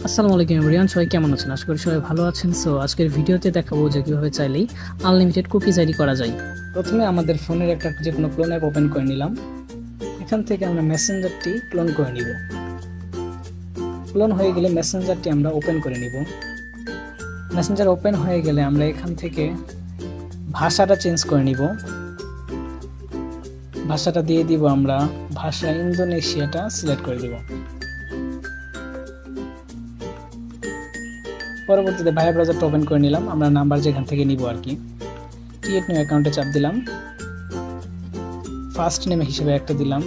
আসসালামু আলাইকুম এভরিওয়ান, সবাই কেমন আছেন? আশা করি সবাই ভালো আছেন। সো আজকের ভিডিওতে দেখাবো যে কীভাবে চাইলেই আনলিমিটেড কুকিজ আইডি করা যায়। প্রথমে আমাদের ফোনের একটা যে কোনো ক্লোন অ্যাপ ওপেন করে নিলাম। এখান থেকে আমরা মেসেঞ্জারটি ক্লোন করে নিব। ক্লোন হয়ে গেলে মেসেঞ্জারটি আমরা ওপেন করে নিব। মেসেঞ্জার ওপেন হয়ে গেলে আমরা এখান থেকে ভাষাটা চেঞ্জ করে নিব। ভাষাটা দিয়ে দিব আমরা ভাষা ইন্দোনেশিয়াটা সিলেক্ট করে দিব। পরবর্তীতে ভাইয়া ব্রাউজারটা ওপেন করে নিলাম। আমরা নাম্বার যেখান থেকে নিব আর কি, ক্রিয়েট নিউ অ্যাকাউন্টে চাপ দিলাম। ফার্স্ট নেম হিসেবে একটা দিলাম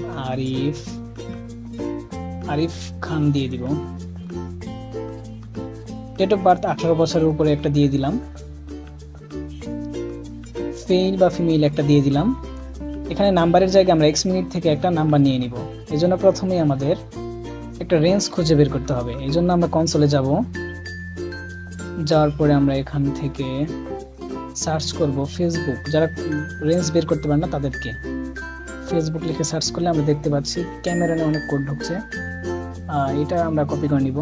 আরিফ খান দিয়ে দিব। ডেট অফ বার্থ 18 বছরের উপরে একটা দিয়ে দিলাম। মেল বা ফিমেল একটা দিয়ে দিলাম। এখানে নাম্বারের জায়গায় আমরা এক্স মিনিট থেকে একটা নাম্বার নিয়ে নিব। এই জন্য প্রথমেই আমাদের একটা রেঞ্জ খুঁজে বের করতে হবে। এই জন্য আমরা কনসোলে যাব। যাওয়ার পরে আমরা এখান থেকে সার্চ করব ফেসবুক। যারা রেঞ্জ বের করতে পারে না তাদেরকে ফেসবুক লিখে সার্চ করলে আমরা দেখতে পাচ্ছি ক্যামেরানে অনেক কোড ঢুকছে। এটা আমরা কপি করে নিব।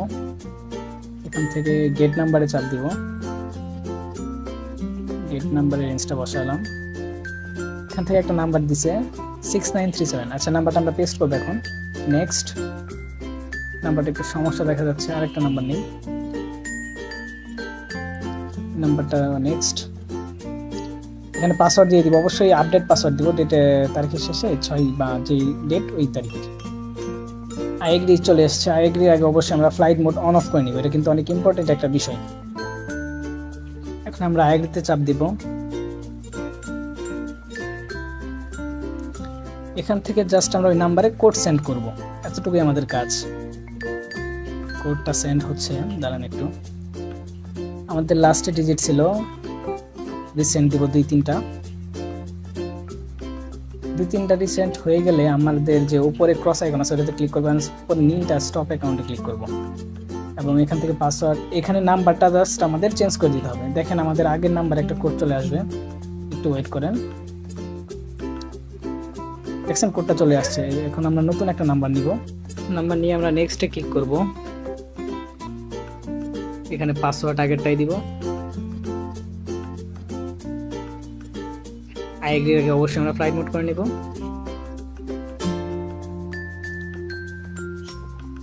এখান থেকে গেট নাম্বারে চাপ দিব। গেট নাম্বারে রেঞ্জটা বসালাম। এখান থেকে একটা নাম্বার দিছে 6937। আচ্ছা, নাম্বারটা আমরা পেস্ট করবো এখন। নেক্সট, নাম্বারটা একটু সমস্যা দেখা যাচ্ছে, আরেকটা নাম্বার নেই। নাম্বারটা নেক্সট। এখানে পাসওয়ার্ড দিয়ে দিব। অবশ্যই আপডেট পাসওয়ার্ড দিব। ডেটে তারিখের শেষে 6 বা যেই ডেট ওই তারিখ। আই এগ্রি চলে এসছে। আই এগ্রির আগে অবশ্যই আমরা ফ্লাইট মোড অন অফ করে নিব। এটা কিন্তু অনেক ইম্পর্টেন্ট একটা বিষয়। এখন আমরা আই এগ্রিতে চাপ দিব। এখান থেকে জাস্ট আমরা ওই নাম্বারে কোড সেন্ড করব। এতটুকুই আমাদের কাজ। কোডটা সেন্ড হচ্ছে, দাঁড়ান একটু। আমাদের লাস্টে ডিজিট ছিল, রিসেন্ট দিব 2-3টা রিসেন্ট হয়ে গেলে আমাদের যে উপরে ক্রস আইকন আছে ওটাতে ক্লিক করবেন। নীলটা স্টপ অ্যাকাউন্টে ক্লিক করব এবং এখান থেকে পাসওয়ার্ড, এখানে নাম্বারটা জাস্ট আমাদের চেঞ্জ করে দিতে হবে। দেখেন আমাদের আগের নাম্বার একটা কোড চলে আসবে। একটু ওয়েট করেন। দেখছেন কোডটা চলে আসছে। এখন আমরা নতুন একটা নাম্বার নিব। নাম্বার নিয়ে আমরা নেক্সটে ক্লিক করব। এখানে পাসওয়ার্ড আগেরটাই দিব। আই এগ্রির আগে অবশ্যই আমরা ফ্লাইট মোড করে নিব।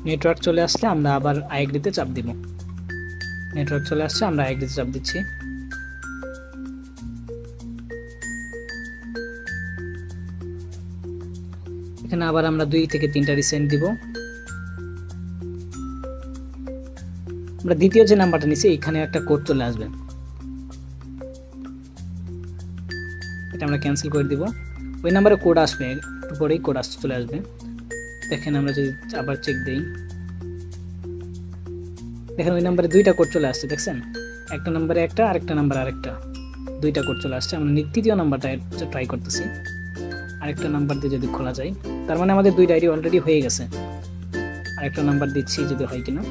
নেটওয়ার্ক চলে আসলে আমরা আবার আই এগ্রিতে চাপ দিব। নেটওয়ার্ক চলে আসছে, আমরা আই এগ্রিতে চাপ দিচ্ছি। এখানে আবার আমরা 2 থেকে 3টা রিসেন্ট দিব। আমরা দ্বিতীয় যে নাম্বারটা নিচ্ছি এখানে একটা কোড চলে আসবে, এটা আমরা ক্যান্সেল করে দিব। ওই নাম্বারে কোড আসবে, একটু পরেই কোড চলে আসবে। দেখেন আমরা যদি আবার চেক দেই, দেখেন ওই নাম্বারে 2টা কোড চলে আসছে। দেখছেন, একটা নাম্বারে একটা, আরেকটা নাম্বার আরেকটা, 2টা কোড চলে আসছে। আমরা তৃতীয় নাম্বারটা ট্রাই করতেছি। আরেকটা নাম্বার দিয়ে যদি খোলা যায়, তার মানে আমাদের 2টা আইডি অলরেডি হয়ে গেছে। আরেকটা নাম্বার দিচ্ছি যদি হয় কিনা।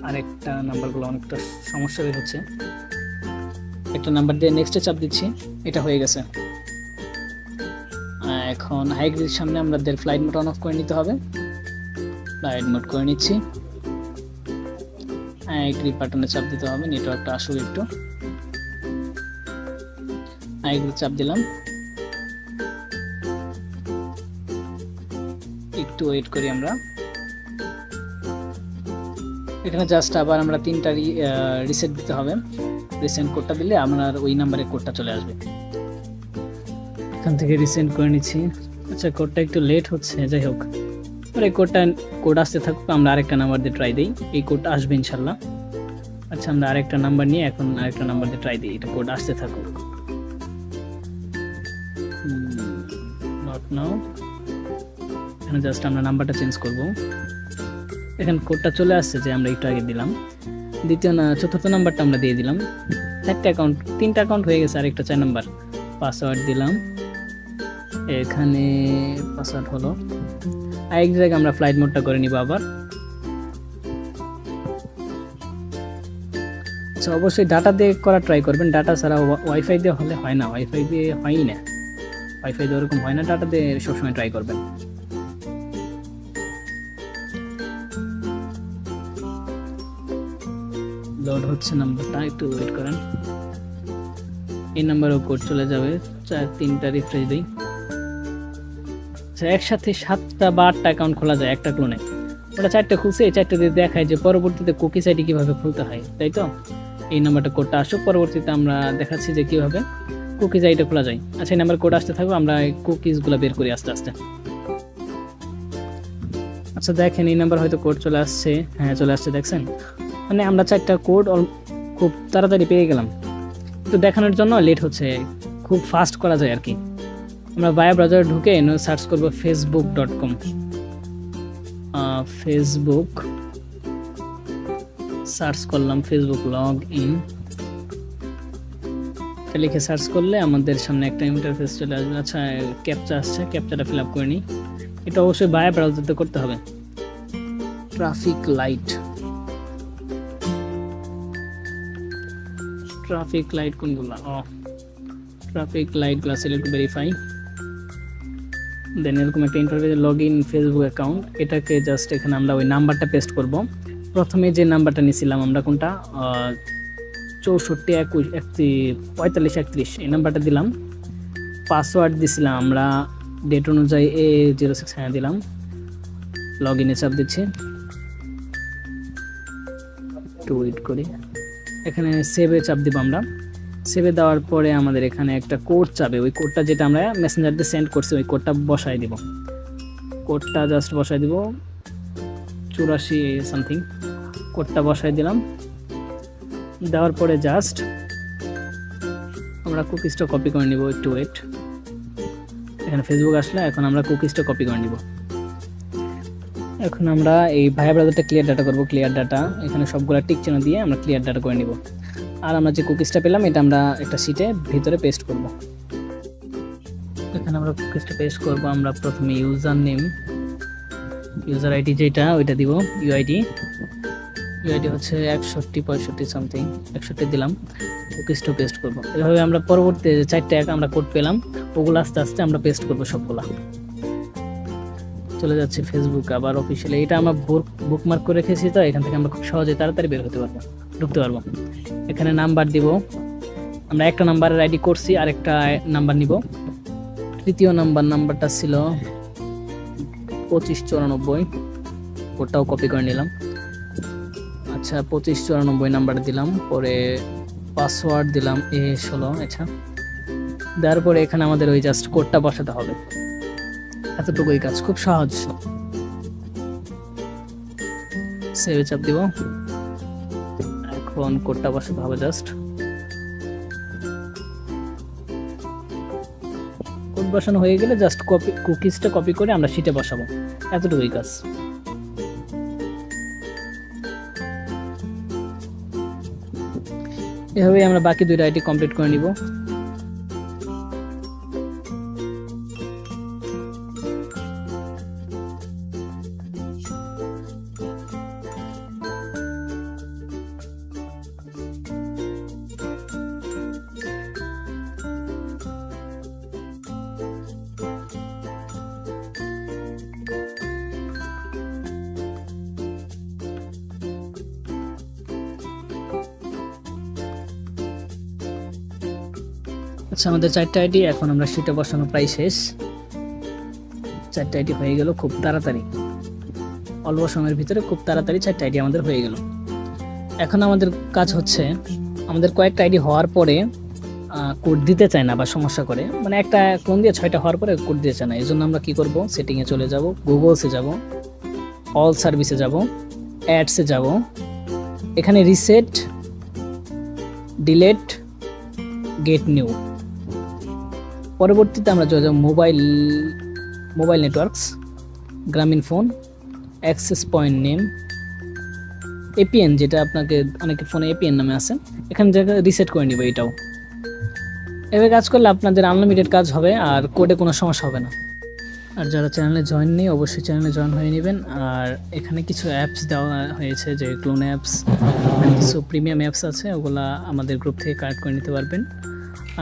আরেকটা নাম্বারগুলো অনেকটা সমস্যা বের হচ্ছে। একটা নাম্বার দিয়ে নেক্সটে চাপ দিচ্ছি। এটা হয়ে গেছে। এখন আই এগ্রির সামনে আমাদের ফ্লাইট মোড অন অফ করে নিতে হবে। ফ্লাইট মোড করে নিচ্ছি। আই এগ্রি বাটনে চাপ দিতে হবে। নেটওয়ার্কটা আসুক একটু। আই এগ্রি চাপ দিলাম। একটু ওয়েট করি আমরা। এখানে জাস্ট আবার আমরা 3টা রিসেট দিতে হবে। রিসেন্ট কোডটা দিলে আমার ওই নাম্বারে কোডটা চলে আসবে। এখান থেকে রিসেন্ট করে নিচ্ছি। আচ্ছা, কোডটা একটু লেট হচ্ছে, যাই হোক। আর এই কোড আসতে থাকুক, আমরা আরেকটা নাম্বার দিয়ে ট্রাই দিই। এই কোডটা আসবে ইনশাল্লাহ। আচ্ছা, আমরা আরেকটা নাম্বার নিয়ে এখন আরেকটা নাম্বার দিয়ে ট্রাই দিই। এটা কোড আসতে থাকুক। Not now. এখানে জাস্ট আমরা নাম্বারটা চেঞ্জ করব। এখানে কোডটা চলে আসছে যে আমরা একটু আগে দিলাম। চতুর্থ নাম্বারটা আমরা দিয়ে দিলাম। 3টা অ্যাকাউন্ট হয়ে গেছে। আরেকটা 4 নাম্বার। পাসওয়ার্ড দিলাম। এখানে পাসওয়ার্ড হলো। আই এগ্রির আগে আমরা ফ্লাইট মোডটা করে নিব আবার। আচ্ছা, অবশ্যই ডাটা দিয়ে করা ট্রাই করবেন। ডাটা ছাড়া ওয়াইফাই দিয়ে হলে হয় না। ওয়াইফাই দিয়ে হয়ই না। ওয়াইফাই দিয়ে ওরকম হয় না। ডাটা দিয়ে সবসময় ট্রাই করবেন। লোড হচ্ছে নাম্বারটা, একটু ওয়েট করেন। এই নাম্বারও কোড চলে যাবে। 3টা রিফ্রেশ দিই। একসাথে 7টা বা 8টা অ্যাকাউন্ট খোলা যায় একটা ক্লোনে। ওটা 4টা খুলছে, এই 4টা দিয়ে দেখায় যে পরবর্তীতে কুকিজ আইডি কিভাবে খুলতে হয়, তাই তো? এই নাম্বারটা কোডটা আসুক, পরবর্তীতে আমরা দেখাচ্ছি যে কিভাবে কুকিজ আইডিটা খোলা যায়। আচ্ছা, এই নাম্বার কোড আসতে থাকবে, আমরা কুকিজগুলো বের করি আস্তে আস্তে। আচ্ছা দেখেন, এই নাম্বার হয়তো কোড চলে আসছে। হ্যাঁ চলে আসছে, দেখছেন? মানে আমরা 4টা কোড খুব তাড়াতাড়ি পেয়ে গেলাম। তো দেখানোর জন্য লেট হচ্ছে, খুব ফাস্ট করা যায় আর কি। আমরা ভায়া ব্রাউজারে ঢুকে সার্চ করব facebook.com। ফেসবুক সার্চ করলাম, ফেসবুক লগ ইন লিখে সার্চ করলে আমাদের সামনে একটা ইন্টারফেস চলে আসবে। আচ্ছা, ক্যাপচা আসছে, ক্যাপচাটা ফিল আপ করে নিই। এটা অবশ্যই ভায়া ব্রাউজারতে করতে হবে। ট্রাফিক লাইট কোনগুলো? ট্রাফিক লাইটগুলো সিলেক্ট, ভেরিফাই। দেন এরকম একটা interface, log in Facebook account. এটাকে জাস্ট এখানে আমরা ওই নাম্বারটা পেস্ট করব। প্রথমে যে নাম্বারটা নিয়েছিলাম আমরা, কোনটা? 64 21 45 31, এই নাম্বারটা দিলাম। পাসওয়ার্ড দিছিলাম আমরা ডেট অনুযায়ী A06 দিলাম। লগ ইনে চাপ দিচ্ছি, একটু ওয়েট করি। এখানে সেভে চাপ দিব আমরা। সেভে দেওয়ার পরে আমাদের এখানে একটা কোড চাবে, ওই কোডটা যেটা আমরা মেসেঞ্জার দিয়ে সেন্ড করছি ওই কোডটা বসাই দিব। কোডটা জাস্ট বসাই দিব, 84 সামথিং। কোডটা বসাই দিলাম। দেওয়ার পরে জাস্ট আমরা কুকিজটা কপি করে নিব, একটু ওয়েট। এখানে ফেসবুক আসলে এখন আমরা কুকিজটা কপি করে নিব। এখন আমরা এই ভায়া ব্রাউজারটা ক্লিয়ার ডাটা করব, ক্লিয়ার ডাটা। এখানে সবগুলা টিক চিহ্ন দিয়ে আমরা ক্লিয়ার ডাটা করে নিব। আর আমরা যে কুকিজটা পেলাম এটা আমরা একটা শিটে ভিতরে পেস্ট করব। এখানে আমরা কুকিজটা পেস্ট করব। আমরা প্রথমে ইউজার নেম, ইউজার আইডি যেটা ওইটা দিব, ইউআইডি হচ্ছে 61 65 সামথিং, 61 দিলাম। কুকিজটা পেস্ট করব। এভাবে আমরা পরবর্তী 4টা আমরা কোড পেলাম, ওগুলো আস্তে আস্তে আমরা পেস্ট করব সবগুলা। চলে যাচ্ছে ফেসবুক আবার অফিসিয়ালি। এটা আমরা বুকমার্ক করে রেখেছি, তো এখান থেকে আমরা খুব সহজে তাড়াতাড়ি বের হতে পারবো, ঢুকতে পারবো। এখানে নাম্বার দিব। আমরা একটা নাম্বারের আইডি করছি, আর একটা নাম্বার নিব। তৃতীয় নাম্বারটা ছিল 2594, ওটাও কপি করে নিলাম। আচ্ছা, 2594 নাম্বারটা দিলাম। পরে পাসওয়ার্ড দিলাম A16। আচ্ছা, দেওয়ার পরে এখানে আমাদের ওই জাস্ট কোডটা বসাতে হবে। এতটুকুই কাজ, খুব সহজ। সেভে চাপ দিব। এখন কোডটা বসাতে হবে জাস্ট। কোড বসানো হয়ে গেলে জাস্ট কুকিজটা কপি করে আমরা শিটে বসাবো, এতটুকুই কাজ। এভাবেই আমরা বাকি 2টা আইডি কমপ্লিট করে নিব। আচ্ছা, আমাদের 4টা আইডি এখন আমরা শিটে বসানো প্রায় শেষ। 4টা আইডি হয়ে গেল খুব তাড়াতাড়ি, অল্প সময়ের ভিতরে খুব তাড়াতাড়ি 4টা আইডি আমাদের হয়ে গেল। এখন আমাদের কাজ হচ্ছে, আমাদের কয়েকটা আইডি হওয়ার পরে কোড দিতে চায় না বা সমস্যা করে, মানে একটা কোন দিয়ে 6টা হওয়ার পরে কোড দিতে চায় না। এই জন্য আমরা কি করব, সেটিংয়ে চলে যাব, গুগলসে যাব, অল সার্ভিসে যাব, অ্যাডসে যাব। এখানে রিসেট, ডিলেট, গেট নিউ। পরবর্তীতে আমরা চলে যাব মোবাইল নেটওয়ার্কস, গ্রামীণ phone, access point name, APN, যেটা আপনাকে অনেকের ফোনে এপিএন নামে আছে, এখানে জায়গায় রিসেট করে নিব। এটাও এভাবে কাজ করলে আপনাদের আনলিমিটেড কাজ হবে আর কোডে কোনো সমস্যা হবে না। আর যারা চ্যানেলে জয়েন নেই অবশ্যই চ্যানেলে জয়েন হয়ে নেবেন। আর এখানে কিছু অ্যাপস দেওয়া হয়েছে, যে ক্লোন অ্যাপস, কিছু প্রিমিয়াম অ্যাপস আছে, ওগুলা আমাদের গ্রুপ থেকে কালেক্ট করে নিতে পারবেন।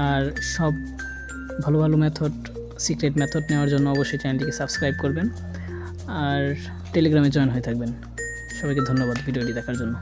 আর সব ভালো ভালো মেথড, সিক্রেট মেথড নেওয়ার জন্য অবশ্যই চ্যানেলটিকে সাবস্ক্রাইব করবেন আর টেলিগ্রামে জয়েন হয়ে থাকবেন। সবাইকে ধন্যবাদ ভিডিওটি দেখার জন্য।